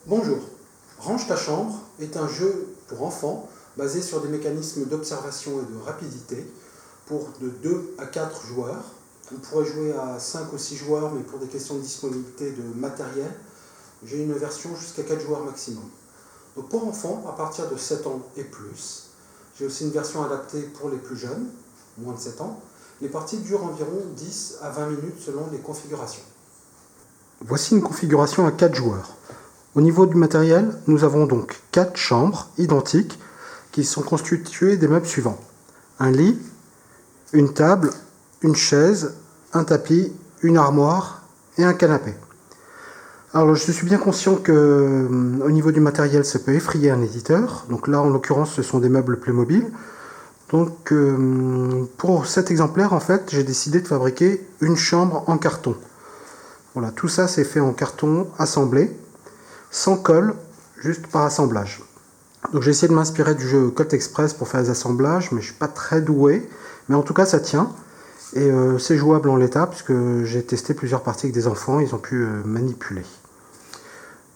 Bonjour, Range ta chambre est un jeu pour enfants basé sur des mécanismes d'observation et de rapidité pour de 2 à 4 joueurs. On pourrait jouer à 5 ou 6 joueurs, mais pour des questions de disponibilité de matériel, j'ai une version jusqu'à 4 joueurs maximum. Donc pour enfants, à partir de 7 ans et plus, j'ai aussi une version adaptée pour les plus jeunes, moins de 7 ans. Les parties durent environ 10 à 20 minutes selon les configurations. Voici une configuration à 4 joueurs. Au niveau du matériel, nous avons donc 4 chambres identiques qui sont constituées des meubles suivants. Un lit, une table, une chaise, un tapis, une armoire et un canapé. Alors je suis bien conscient que au niveau du matériel, ça peut effrayer un éditeur. Donc là, en l'occurrence, ce sont des meubles Playmobil. Donc pour cet exemplaire, en fait, j'ai décidé de fabriquer une chambre en carton. Voilà, tout ça c'est fait en carton assemblé, sans colle, juste par assemblage. Donc j'ai essayé de m'inspirer du jeu Colt Express pour faire les assemblages, mais je ne suis pas très doué. Mais en tout cas, ça tient. Et c'est jouable en l'état, puisque j'ai testé plusieurs parties avec des enfants, ils ont pu manipuler.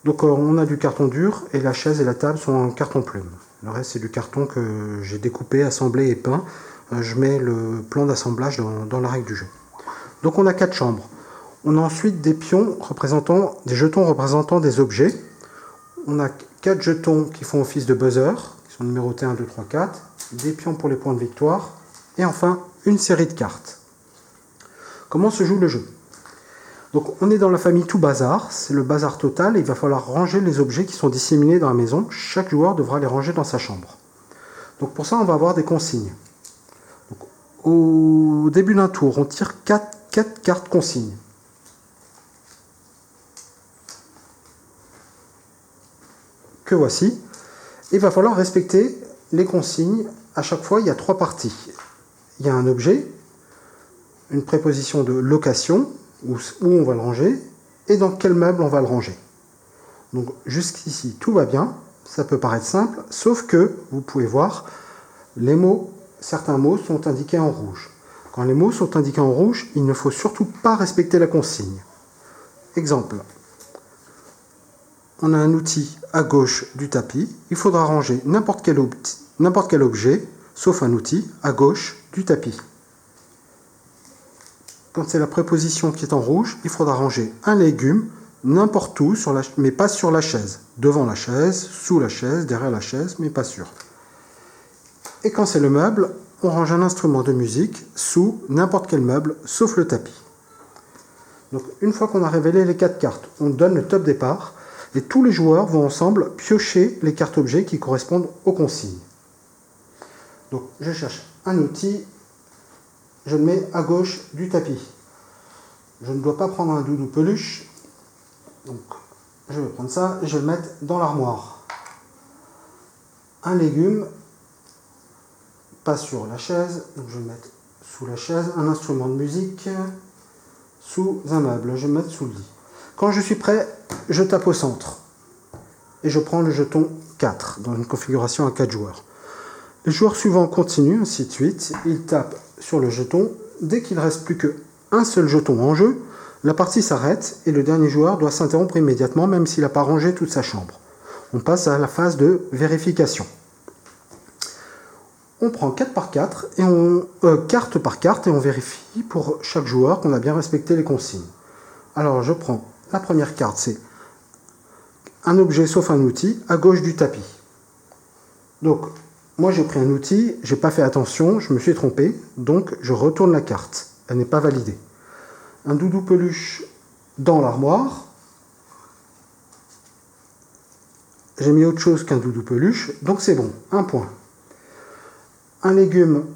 Donc on a du carton dur, et la chaise et la table sont en carton plume. Le reste, c'est du carton que j'ai découpé, assemblé et peint. Je mets le plan d'assemblage dans la règle du jeu. Donc on a 4 chambres. On a ensuite des pions représentant, des jetons représentant des objets. On a 4 jetons qui font office de buzzer, qui sont numérotés 1, 2, 3, 4. Des pions pour les points de victoire. Et enfin, une série de cartes. Comment se joue le jeu? Donc on est dans la famille tout bazar, c'est le bazar total, et il va falloir ranger les objets qui sont disséminés dans la maison. Chaque joueur devra les ranger dans sa chambre. Donc pour ça, on va avoir des consignes. Donc, au début d'un tour, on tire 4 cartes consignes. Que voici. Il va falloir respecter les consignes. À chaque fois, il y a 3 parties. Il y a un objet, une préposition de location, où on va le ranger, et dans quel meuble on va le ranger. Donc jusqu'ici, tout va bien. Ça peut paraître simple, sauf que, vous pouvez voir, les mots, certains mots sont indiqués en rouge. Quand les mots sont indiqués en rouge, il ne faut surtout pas respecter la consigne. Exemple. On a un outil à gauche du tapis. Il faudra ranger n'importe quel objet, sauf un outil, à gauche du tapis. Quand c'est la préposition qui est en rouge, il faudra ranger un légume n'importe où, mais pas sur la chaise. Devant la chaise, sous la chaise, derrière la chaise, mais pas sur. Et quand c'est le meuble, on range un instrument de musique sous n'importe quel meuble, sauf le tapis. Donc une fois qu'on a révélé les 4 cartes, on donne le top départ, et tous les joueurs vont ensemble piocher les cartes objets qui correspondent aux consignes. Donc je cherche un outil, je le mets à gauche du tapis. Je ne dois pas prendre un doudou peluche, donc je vais prendre ça et je vais le mettre dans l'armoire. Un légume, pas sur la chaise, donc je vais le mettre sous la chaise. Un instrument de musique, sous un meuble, je vais le mettre sous le lit. Quand je suis prêt, je tape au centre et je prends le jeton 4 dans une configuration à 4 joueurs. Les joueurs suivants continuent, ainsi de suite. Ils tapent sur le jeton. Dès qu'il ne reste plus qu'un seul jeton en jeu, la partie s'arrête et le dernier joueur doit s'interrompre immédiatement, même s'il n'a pas rangé toute sa chambre. On passe à la phase de vérification. On prend 4 par 4 et carte par carte et on vérifie pour chaque joueur qu'on a bien respecté les consignes. Alors je prends la première carte, c'est un objet sauf un outil à gauche du tapis. Donc moi j'ai pris un outil, j'ai pas fait attention, je me suis trompé, donc je retourne la carte. Elle n'est pas validée. Un doudou peluche dans l'armoire. J'ai mis autre chose qu'un doudou peluche, donc c'est bon, un point. Un légume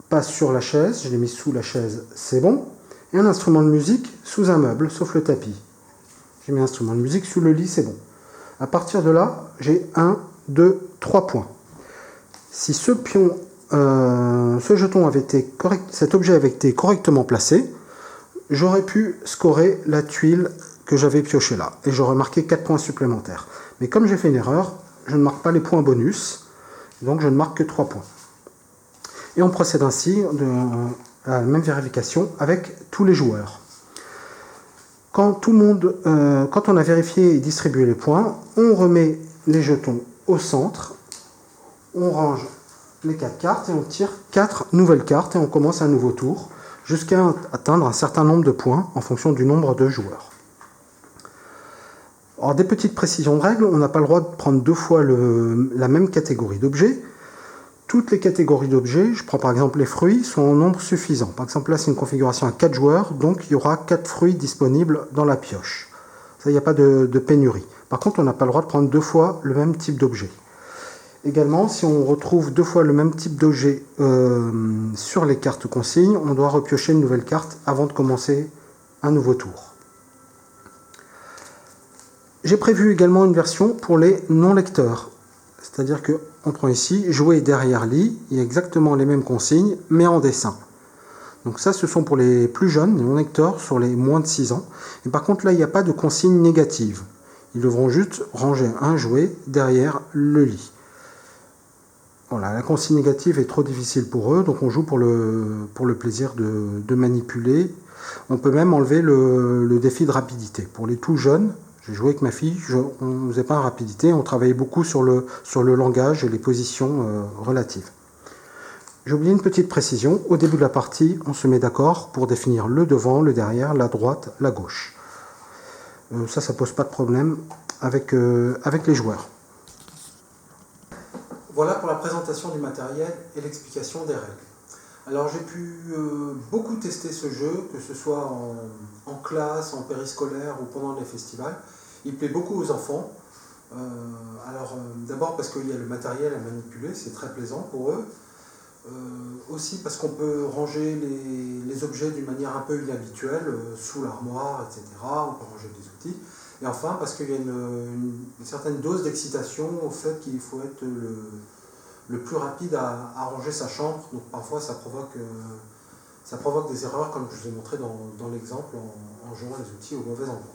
passe sur la chaise, je l'ai mis sous la chaise, c'est bon. Et un instrument de musique sous un meuble, sauf le tapis. J'ai mis un instrument de musique sous le lit, c'est bon. À partir de là, j'ai 1, 2, 3 points. Si cet objet avait été correctement placé, j'aurais pu scorer la tuile que j'avais piochée là. Et j'aurais marqué 4 points supplémentaires. Mais comme j'ai fait une erreur, je ne marque pas les points bonus. Donc je ne marque que 3 points. Et on procède ainsi à la même vérification avec tous les joueurs. Quand on a vérifié et distribué les points, on remet les jetons au centre, on range les 4 cartes et on tire 4 nouvelles cartes et on commence un nouveau tour jusqu'à atteindre un certain nombre de points en fonction du nombre de joueurs. Alors, des petites précisions de règles, on n'a pas le droit de prendre 2 fois la même catégorie d'objets. Toutes les catégories d'objets, je prends par exemple les fruits, sont en nombre suffisant. Par exemple là c'est une configuration à 4 joueurs, donc il y aura 4 fruits disponibles dans la pioche. Ça, il n'y a pas de pénurie. Par contre, on n'a pas le droit de prendre 2 fois le même type d'objet. Également, si on retrouve 2 fois le même type d'objet sur les cartes consignes, on doit repiocher une nouvelle carte avant de commencer un nouveau tour. J'ai prévu également une version pour les non-lecteurs. C'est-à-dire qu'on prend ici, jouer derrière lit, il y a exactement les mêmes consignes, mais en dessin. Donc ça, ce sont pour les plus jeunes, les non-lecteurs, sur les moins de 6 ans. Et par contre, là, il n'y a pas de consigne négative. Ils devront juste ranger un jouet derrière le lit. Voilà, la consigne négative est trop difficile pour eux, donc on joue pour le plaisir de manipuler. On peut même enlever le défi de rapidité. Pour les tout jeunes, j'ai joué avec ma fille, on ne faisait pas en rapidité, on travaillait beaucoup sur le langage et les positions relatives. J'ai oublié une petite précision, au début de la partie, on se met d'accord pour définir le devant, le derrière, la droite, la gauche. Ça pose pas de problème avec les joueurs. Voilà pour la présentation du matériel et l'explication des règles. Alors j'ai pu beaucoup tester ce jeu, que ce soit en classe, en périscolaire ou pendant les festivals. Il plaît beaucoup aux enfants. D'abord parce qu'il y a le matériel à manipuler, c'est très plaisant pour eux. Aussi parce qu'on peut ranger les objets d'une manière un peu inhabituelle, sous l'armoire, etc. On peut ranger des outils. Et enfin parce qu'il y a une certaine dose d'excitation au fait qu'il faut être le plus rapide à ranger sa chambre. Donc parfois ça provoque des erreurs, comme je vous ai montré dans l'exemple, en jouant les outils au mauvais endroit.